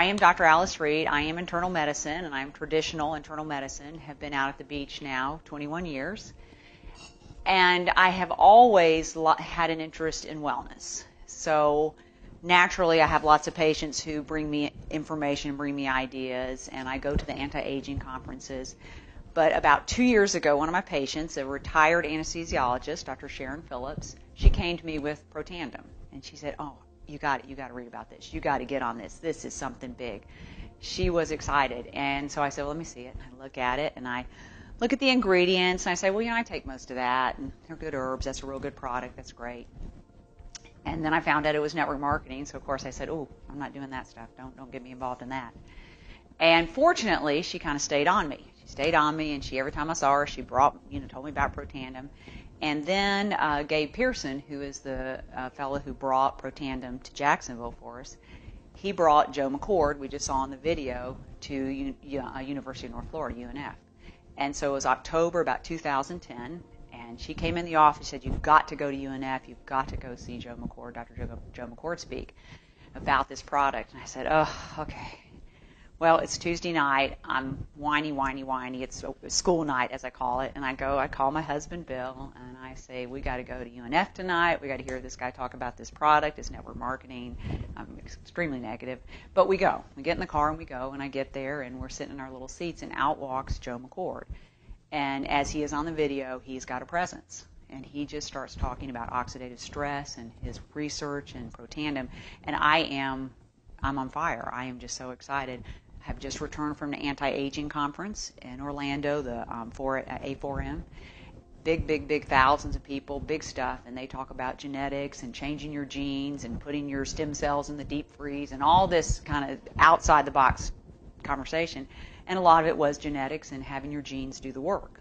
am Dr. Alice Reed. I am internal medicine, and I'm traditional internal medicine. Have been out at the beach now 21 years. And I have always had an interest in wellness. So naturally, I have lots of patients who bring me information, bring me ideas, and I go to the anti-aging conferences. But about 2 years ago, one of my patients, a retired anesthesiologist, Dr. Sharon Phillips, she came to me with Protandim. And she said, oh, you got to read about this. You got to get on this. This is something big. She was excited. And so I said, well, let me see it. And I look at it, and I look at the ingredients, and I say, well, I take most of that, and they're good herbs. That's a real good product. That's great. And then I found out it was network marketing, so of course I said, oh, I'm not doing that stuff. Don't get me involved in that. And fortunately, she kind of stayed on me. She stayed on me, and every time I saw her, she told me about Protandim. And then Gabe Pearson, who is the fellow who brought Protandim to Jacksonville for us, he brought Joe McCord, we just saw in the video, to University of North Florida, UNF. And so it was October about 2010, and she came in the office and said, you've got to go to UNF, you've got to go see Joe McCord, Dr. Joe McCord speak about this product. And I said, oh, okay. Well, it's Tuesday night. I'm whiny. It's school night, as I call it. And I call my husband, Bill, and I say, we got to go to UNF tonight. We got to hear this guy talk about this product, his network marketing. I'm extremely negative. But we go. We get in the car and we go, and I get there, and we're sitting in our little seats, and out walks Joe McCord. And as he is on the video, he's got a presence. And he just starts talking about oxidative stress and his research and Protandim. And I'm on fire. I am just so excited. Have just returned from the anti-aging conference in Orlando, the A4M. Big thousands of people, big stuff, and they talk about genetics and changing your genes and putting your stem cells in the deep freeze and all this kind of outside the box conversation. And a lot of it was genetics and having your genes do the work.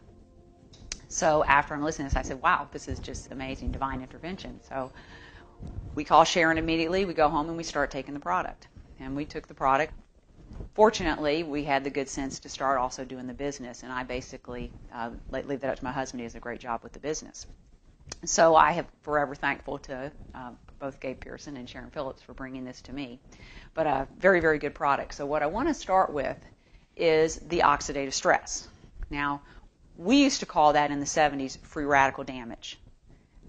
So after I'm listening to this, I said, wow, this is just amazing, divine intervention. So we call Sharon immediately, we go home, and we start taking the product. And we took the product. Fortunately, we had the good sense to start also doing the business, and I basically leave that up to my husband. He does a great job with the business. So I have forever thankful to both Gabe Pearson and Sharon Phillips for bringing this to me. But a very, very good product. So what I want to start with is the oxidative stress. Now, we used to call that in the 70s free radical damage.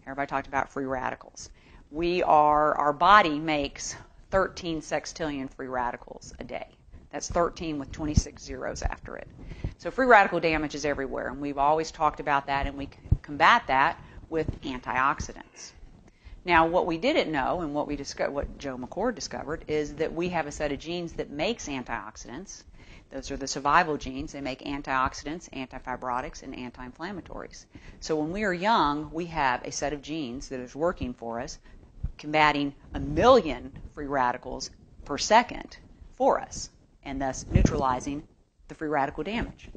Everybody talked about free radicals. Our body makes 13 sextillion free radicals a day. That's 13 with 26 zeros after it. So free radical damage is everywhere, and we've always talked about that, and we combat that with antioxidants. Now, what we didn't know, and what Joe McCord discovered, is that we have a set of genes that makes antioxidants. Those are the survival genes. They make antioxidants, antifibrotics, and anti-inflammatories. So when we are young, we have a set of genes that is working for us, combating 1 million free radicals per second for us, and thus neutralizing the free radical damage.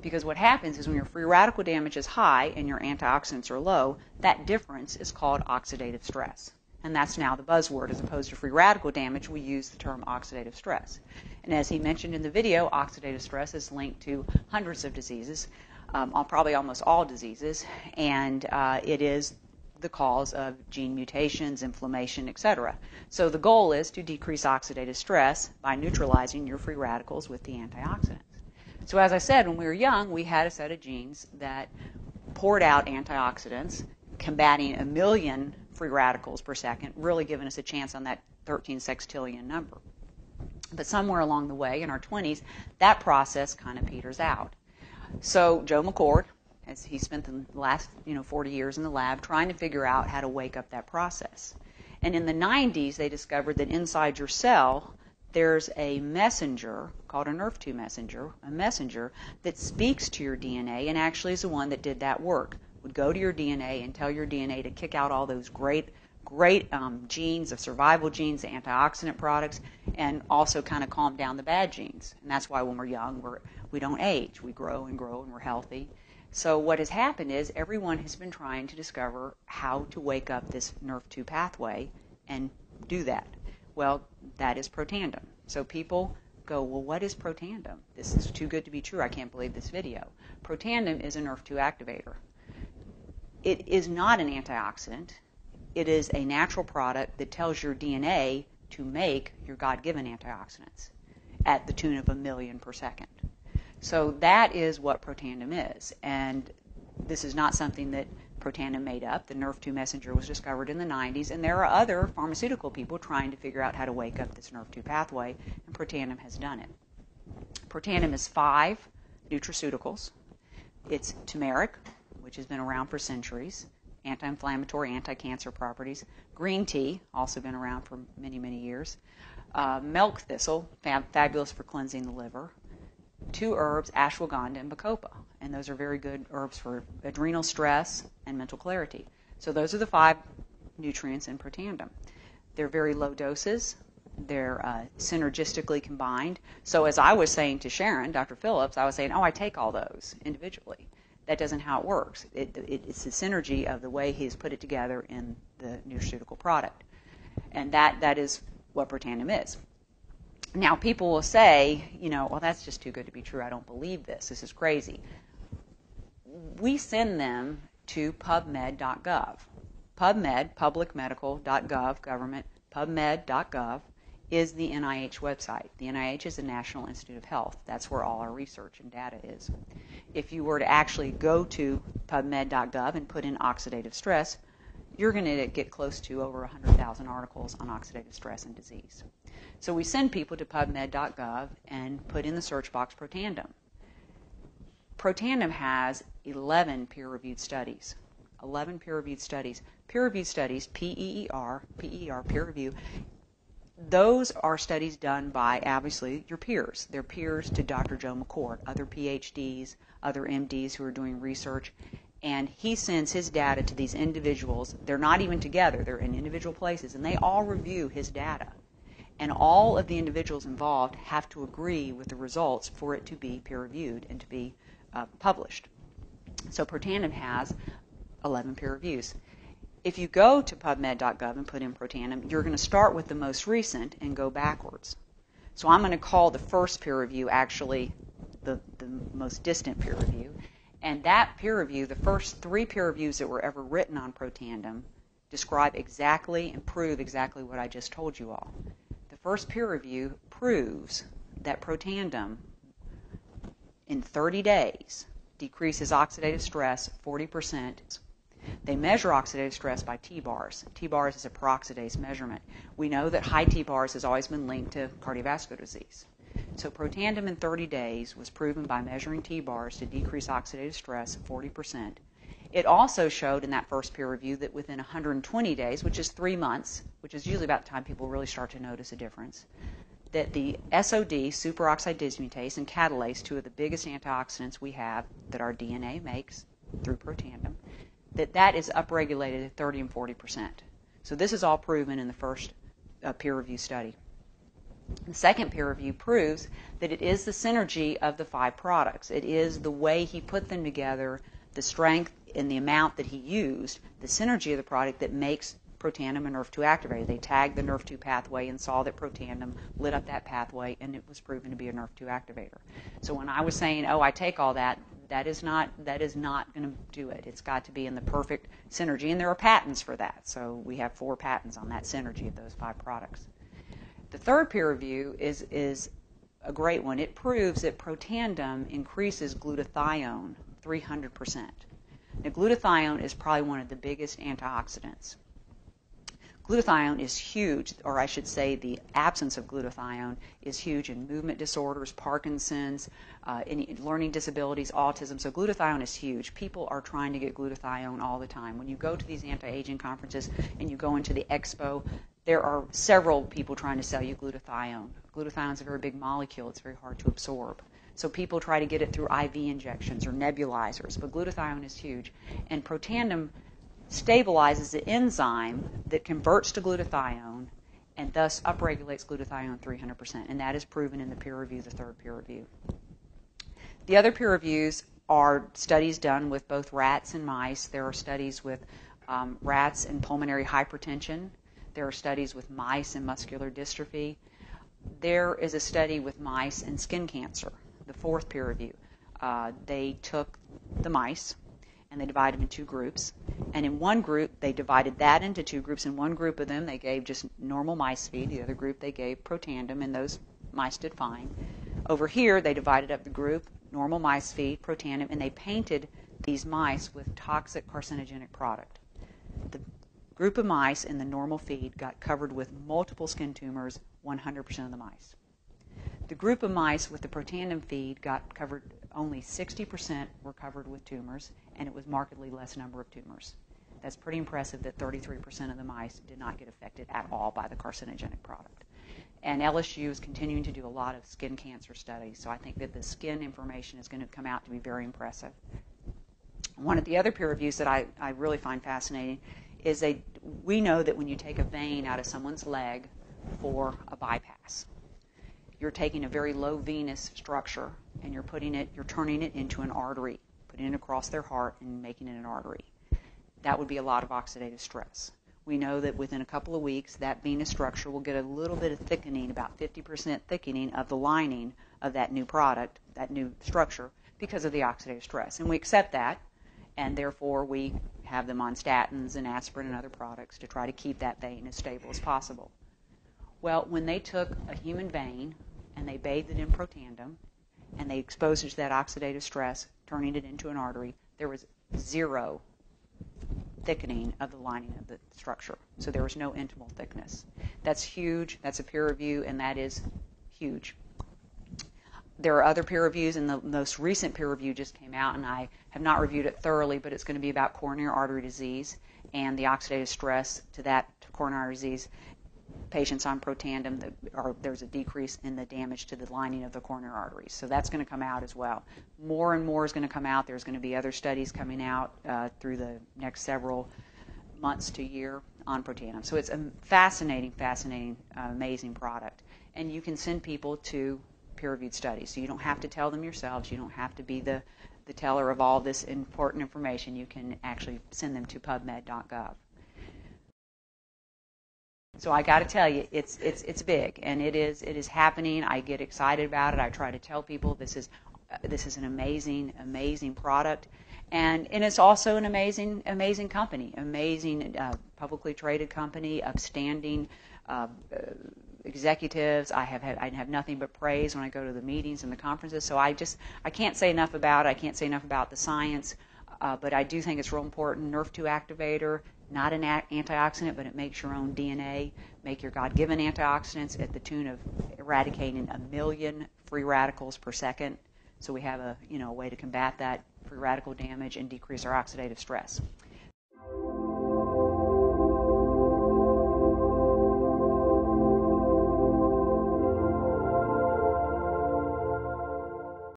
Because what happens is when your free radical damage is high and your antioxidants are low, that difference is called oxidative stress. And that's now the buzzword. As opposed to free radical damage, we use the term oxidative stress. And as he mentioned in the video, oxidative stress is linked to hundreds of diseases, probably almost all diseases, and it is the cause of gene mutations, inflammation, etc. So the goal is to decrease oxidative stress by neutralizing your free radicals with the antioxidants. So as I said, when we were young, we had a set of genes that poured out antioxidants, combating 1 million free radicals per second, really giving us a chance on that 13 sextillion number. But somewhere along the way, in our 20s, that process kind of peters out. So Joe McCord, as he spent the last 40 years in the lab trying to figure out how to wake up that process. And in the 90s, they discovered that inside your cell, there's a messenger called a NRF2 messenger, a messenger that speaks to your DNA and actually is the one that did that work. Would go to your DNA and tell your DNA to kick out all those great genes, the survival genes, the antioxidant products, and also kind of calm down the bad genes. And that's why when we're young, we don't age. We grow and we're healthy. So what has happened is everyone has been trying to discover how to wake up this NRF2 pathway and do that. Well, that is Protandim. So people go, well, what is Protandim? This is too good to be true. I can't believe this video. Protandim is a NRF2 activator. It is not an antioxidant. It is a natural product that tells your DNA to make your God-given antioxidants. at the tune of 1 million per second. So that is what Protandim is. And this is not something that Protandim made up. The Nerf2 messenger was discovered in the 90s, and there are other pharmaceutical people trying to figure out how to wake up this Nerf2 pathway, and Protandim has done it. Protandim is 5 nutraceuticals. It's turmeric, which has been around for centuries, anti-inflammatory, anti-cancer properties. Green tea, also been around for many, many years. Milk thistle, fabulous for cleansing the liver. 2 herbs, ashwagandha and bacopa, and those are very good herbs for adrenal stress and mental clarity. So those are the 5 nutrients in Protandim. They're very low doses. They're synergistically combined. So as I was saying to Sharon, Dr. Phillips, I was saying, I take all those individually. That doesn't how it works. It's the synergy of the way he's put it together in the nutraceutical product. And that is what Protandim is. Now, people will say, well, that's just too good to be true. I don't believe this. This is crazy. We send them to PubMed.gov. PubMed, publicmedical.gov, government, PubMed.gov is the NIH website. The NIH is the National Institute of Health. That's where all our research and data is. If you were to actually go to PubMed.gov and put in oxidative stress, you're going to get close to over 100,000 articles on oxidative stress and disease. So we send people to PubMed.gov and put in the search box Protandim. Protandim has 11 peer-reviewed studies. 11 peer-reviewed studies. Peer-reviewed studies, P-E-E-R, peer review, those are studies done by, obviously, your peers. They're peers to Dr. Joe McCord, other PhDs, other MDs who are doing research. And he sends his data to these individuals. They're not even together. They're in individual places. And they all review his data. And all of the individuals involved have to agree with the results for it to be peer-reviewed and to be published. So Protandim has 11 peer reviews. If you go to PubMed.gov and put in Protandim, you're going to start with the most recent and go backwards. So I'm going to call the first peer review actually the most distant peer review. And that peer review, the first 3 peer reviews that were ever written on Protandim, describe exactly and prove exactly what I just told you all. The first peer review proves that Protandim, in 30 days, decreases oxidative stress 40%. They measure oxidative stress by T-bars. T-bars is a peroxidase measurement. We know that high T-bars has always been linked to cardiovascular disease. So Protandim in 30 days was proven by measuring T-bars to decrease oxidative stress 40%. It also showed in that first peer review that within 120 days, which is 3 months, which is usually about the time people really start to notice a difference, that the SOD, superoxide dismutase, and catalase, 2 of the biggest antioxidants we have that our DNA makes through Protandim, that is upregulated at 30 and 40%. So this is all proven in the first peer review study. The second peer review proves that it is the synergy of the 5 products. It is the way he put them together, the strength and the amount that he used, the synergy of the product that makes Protandim a Nerf2 activator. They tagged the Nerf2 pathway and saw that Protandim lit up that pathway, and it was proven to be a Nerf2 activator. So when I was saying, I take all that, that is not going to do it. It's got to be in the perfect synergy, and there are patents for that. So we have 4 patents on that synergy of those 5 products. The third peer review is a great one. It proves that Protandim increases glutathione 300%. Now, glutathione is probably one of the biggest antioxidants. Glutathione is huge, or I should say the absence of glutathione is huge in movement disorders, Parkinson's, any learning disabilities, autism. So glutathione is huge. People are trying to get glutathione all the time. When you go to these anti-aging conferences and you go into the expo, there are several people trying to sell you glutathione. Glutathione is a very big molecule. It's very hard to absorb. So people try to get it through IV injections or nebulizers, but glutathione is huge. And Protandim stabilizes the enzyme that converts to glutathione and thus upregulates glutathione 300%. And that is proven in the peer review, the third peer review. The other peer reviews are studies done with both rats and mice. There are studies with rats and pulmonary hypertension. There are studies with mice and muscular dystrophy. There is a study with mice and skin cancer, the fourth peer review. They took the mice and they divided them in 2 groups. And in one group, they divided that into 2 groups. In one group of them, they gave just normal mice feed. The other group, they gave Protandim, and those mice did fine. Over here, they divided up the group, normal mice feed, Protandim, and they painted these mice with toxic carcinogenic product. The group of mice in the normal feed got covered with multiple skin tumors, 100% of the mice. The group of mice with the Protandim feed got covered, only 60% were covered with tumors, and it was markedly less number of tumors. That's pretty impressive that 33% of the mice did not get affected at all by the carcinogenic product. And LSU is continuing to do a lot of skin cancer studies, so I think that the skin information is going to come out to be very impressive. One of the other peer reviews that I really find fascinating is we know that when you take a vein out of someone's leg for a bypass, you're taking a very low venous structure and you're turning it into an artery, putting it across their heart and making it an artery. That would be a lot of oxidative stress. We know that within a couple of weeks, that venous structure will get a little bit of thickening, about 50% thickening of the lining of that new product, that new structure, because of the oxidative stress. And we accept that, and therefore we have them on statins and aspirin and other products to try to keep that vein as stable as possible. Well, when they took a human vein and they bathed it in Protandim and they exposed it to that oxidative stress, turning it into an artery, there was zero thickening of the lining of the structure. So there was no intimal thickness. That's huge. That's a peer review, and that is huge. There are other peer reviews, and the most recent peer review just came out, and I have not reviewed it thoroughly, but it's going to be about coronary artery disease and the oxidative stress to that coronary artery disease. Patients on Protandim, there's a decrease in the damage to the lining of the coronary arteries. So that's going to come out as well. More and more is going to come out. There's going to be other studies coming out through the next several months to year on Protandim. So it's a fascinating, amazing product. And you can send people to peer-reviewed studies. So you don't have to tell them yourselves. You don't have to be the teller of all this important information. You can actually send them to pubmed.gov. So I got to tell you, it's big, and it is happening. I get excited about it. I try to tell people this is an amazing product, and it's also an amazing company, publicly traded company, upstanding executives. I have nothing but praise when I go to the meetings and the conferences. So I can't say enough about it. I can't say enough about the science, but I do think it's real important. NRF2 activator. Not an antioxidant, but it makes your own DNA, make your God-given antioxidants at the tune of eradicating 1 million free radicals per second. So we have a way to combat that free radical damage and decrease our oxidative stress.